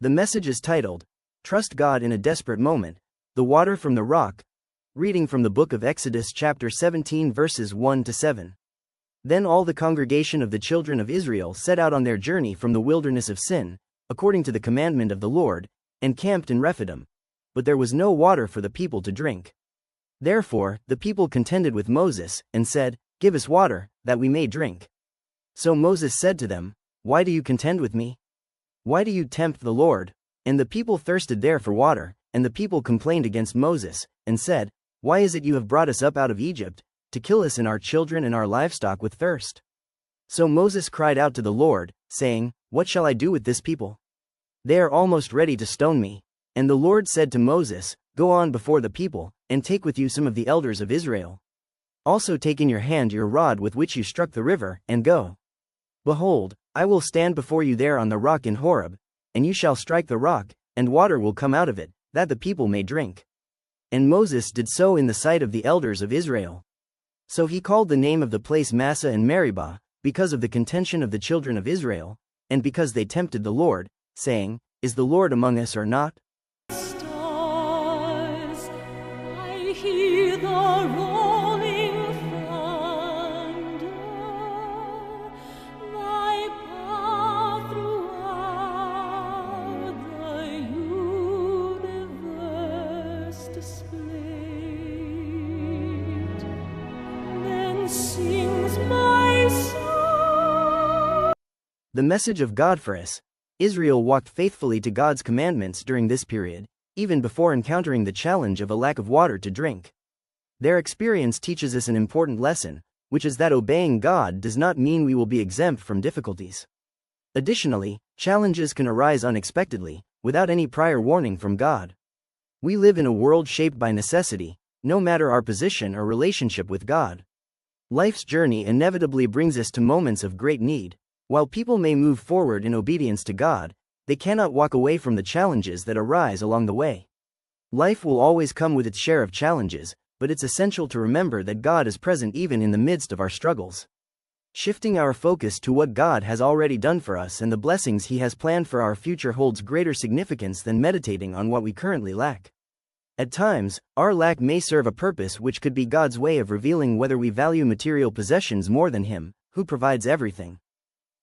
The message is titled, Trust God in a Desperate Moment, The Water from the Rock, reading from the book of Exodus chapter 17 verses 1-7. Then all the congregation of the children of Israel set out on their journey from the wilderness of Sin, according to the commandment of the Lord, and camped in Rephidim. But there was no water for the people to drink. Therefore the people contended with Moses, and said, Give us water, that we may drink. So Moses said to them, Why do you contend with me? Why do you tempt the Lord? And the people thirsted there for water, and the people complained against Moses, and said, Why is it you have brought us up out of Egypt, to kill us and our children and our livestock with thirst? So Moses cried out to the Lord, saying, What shall I do with this people? They are almost ready to stone me. And the Lord said to Moses, Go on before the people, and take with you some of the elders of Israel. Also take in your hand your rod with which you struck the river, and go. Behold, I will stand before you there on the rock in Horeb, and you shall strike the rock, and water will come out of it, that the people may drink. And Moses did so in the sight of the elders of Israel. So he called the name of the place Massah and Meribah, because of the contention of the children of Israel, and because they tempted the Lord, saying, Is the Lord among us or not? Stars, I hear the rolling thunder, thy path throughout the universe displayed. Then sings my soul. The message of God for us. Israel walked faithfully to God's commandments during this period, even before encountering the challenge of a lack of water to drink. Their experience teaches us an important lesson, which is that obeying God does not mean we will be exempt from difficulties. Additionally, challenges can arise unexpectedly, without any prior warning from God. We live in a world shaped by necessity, no matter our position or relationship with God. Life's journey inevitably brings us to moments of great need. While people may move forward in obedience to God, they cannot walk away from the challenges that arise along the way. Life will always come with its share of challenges, but it's essential to remember that God is present even in the midst of our struggles. Shifting our focus to what God has already done for us and the blessings He has planned for our future holds greater significance than meditating on what we currently lack. At times, our lack may serve a purpose which could be God's way of revealing whether we value material possessions more than Him, who provides everything.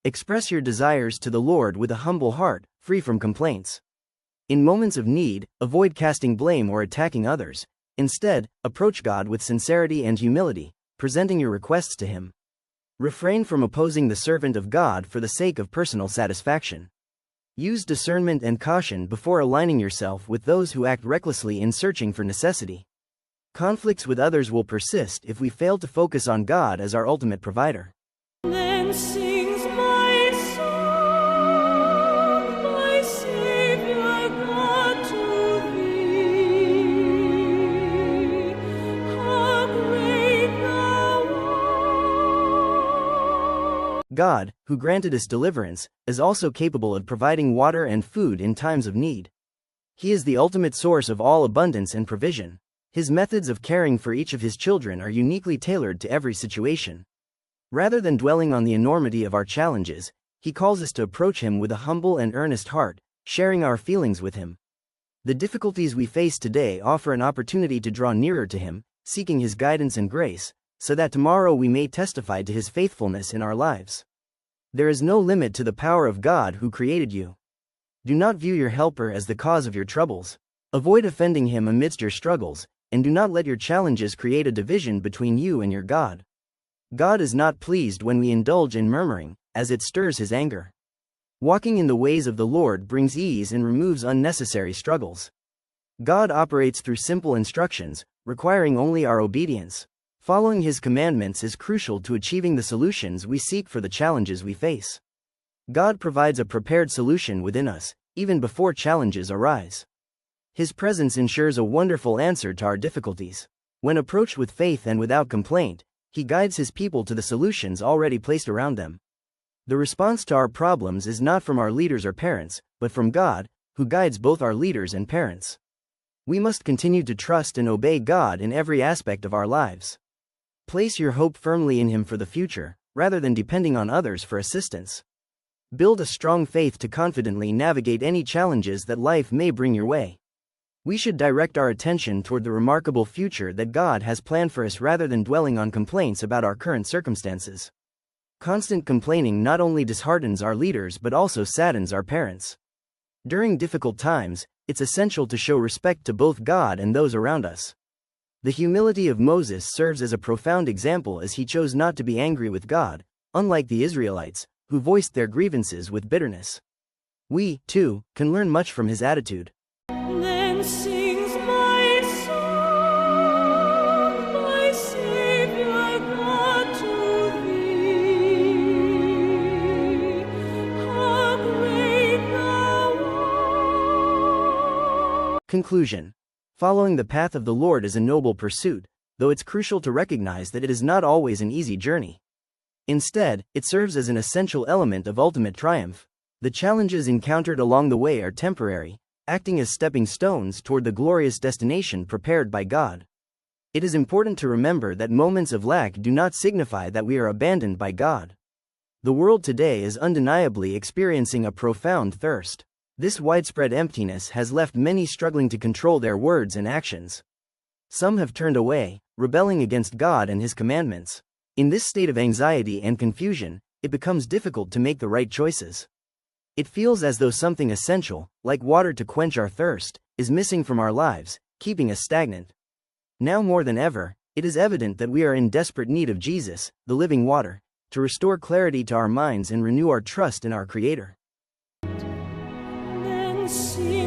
Express your desires to the Lord with a humble heart, free from complaints. In moments of need, avoid casting blame or attacking others. Instead, approach God with sincerity and humility, presenting your requests to Him. Refrain from opposing the servant of God for the sake of personal satisfaction. Use discernment and caution before aligning yourself with those who act recklessly in searching for necessity. Conflicts with others will persist if we fail to focus on God as our ultimate provider. Then sings my soul, my Savior God, to Thee. How great Thou art! God, who granted us deliverance, is also capable of providing water and food in times of need. He is the ultimate source of all abundance and provision. His methods of caring for each of His children are uniquely tailored to every situation. Rather than dwelling on the enormity of our challenges, He calls us to approach Him with a humble and earnest heart, sharing our feelings with Him. The difficulties we face today offer an opportunity to draw nearer to Him, seeking His guidance and grace, so that tomorrow we may testify to His faithfulness in our lives. There is no limit to the power of God who created you. Do not view your helper as the cause of your troubles. Avoid offending Him amidst your struggles, and do not let your challenges create a division between you and your God. God is not pleased when we indulge in murmuring, as it stirs His anger. Walking in the ways of the Lord brings ease and removes unnecessary struggles. God operates through simple instructions, requiring only our obedience. Following His commandments is crucial to achieving the solutions we seek for the challenges we face. God provides a prepared solution within us, even before challenges arise. His presence ensures a wonderful answer to our difficulties. When approached with faith and without complaint, He guides His people to the solutions already placed around them. The response to our problems is not from our leaders or parents, but from God, who guides both our leaders and parents. We must continue to trust and obey God in every aspect of our lives. Place your hope firmly in Him for the future, rather than depending on others for assistance. Build a strong faith to confidently navigate any challenges that life may bring your way. We should direct our attention toward the remarkable future that God has planned for us rather than dwelling on complaints about our current circumstances. Constant complaining not only disheartens our leaders but also saddens our parents. During difficult times, it's essential to show respect to both God and those around us. The humility of Moses serves as a profound example as he chose not to be angry with God, unlike the Israelites, who voiced their grievances with bitterness. We, too, can learn much from his attitude. Then sings my soul, my Savior God, to thee. How great thou art. Conclusion. Following the path of the Lord is a noble pursuit, though it's crucial to recognize that it is not always an easy journey. Instead, it serves as an essential element of ultimate triumph. The challenges encountered along the way are temporary, acting as stepping stones toward the glorious destination prepared by God. It is important to remember that moments of lack do not signify that we are abandoned by God. The world today is undeniably experiencing a profound thirst. This widespread emptiness has left many struggling to control their words and actions. Some have turned away, rebelling against God and His commandments. In this state of anxiety and confusion, it becomes difficult to make the right choices. It feels as though something essential, like water to quench our thirst, is missing from our lives, keeping us stagnant. Now more than ever, it is evident that we are in desperate need of Jesus, the living water, to restore clarity to our minds and renew our trust in our Creator. Then sing